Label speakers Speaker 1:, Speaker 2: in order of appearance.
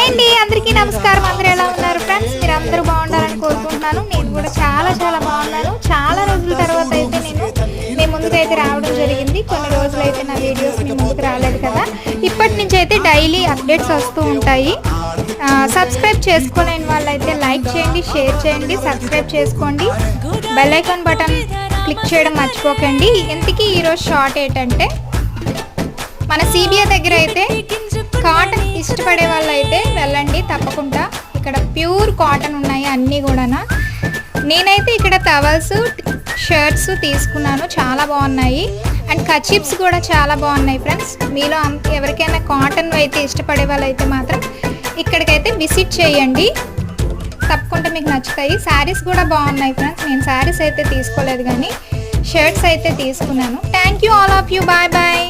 Speaker 1: అండి, అందరికీ నమస్కారం. అందరూ ఎలా ఉన్నారు ఫ్రెండ్స్? మీరు అందరూ బాగుండాలని కోరుకుంటున్నాను. నేను కూడా చాలా బాగున్నాను. చాలా రోజుల తర్వాత అయితే నేను మీ ముందుకైతే రావడం జరిగింది. కొన్ని రోజులు అయితే నా వీడియోస్ మీ ముందుకు రాలేదు కదా. ఇప్పటి నుంచి అయితే డైలీ అప్డేట్స్ వస్తూ ఉంటాయి. సబ్స్క్రైబ్ చేసుకోలేని వాళ్ళైతే లైక్ చేయండి, షేర్ చేయండి, సబ్స్క్రైబ్ చేసుకోండి. బెల్ ఐకాన్ బటన్ క్లిక్ చేయడం మర్చిపోకండి. ఇంతకీ ఈరోజు షార్ట్ ఏంటంటే, మన సిబిఐ దగ్గర అయితే కాటన్ ఇష్టపడే వాళ్ళు అయితే వెళ్ళండి తప్పకుండా. ఇక్కడ ప్యూర్ కాటన్ ఉన్నాయి అన్నీ కూడా. నేనైతే ఇక్కడ టవల్స్, షర్ట్స్ తీసుకున్నాను, చాలా బాగున్నాయి. అండ్ కచీప్స్ కూడా చాలా బాగున్నాయి ఫ్రెండ్స్. మీలో ఎవరికైనా కాటన్ అయితే ఇష్టపడే వాళ్ళు అయితే మాత్రం ఇక్కడికైతే విజిట్ చేయండి, తప్పకుండా మీకు నచ్చుతాయి. శారీస్ కూడా బాగున్నాయి ఫ్రెండ్స్. నేను శారీస్ అయితే తీసుకోలేదు కానీ షర్ట్స్ అయితే తీసుకున్నాను. Thank you all of you. Bye bye.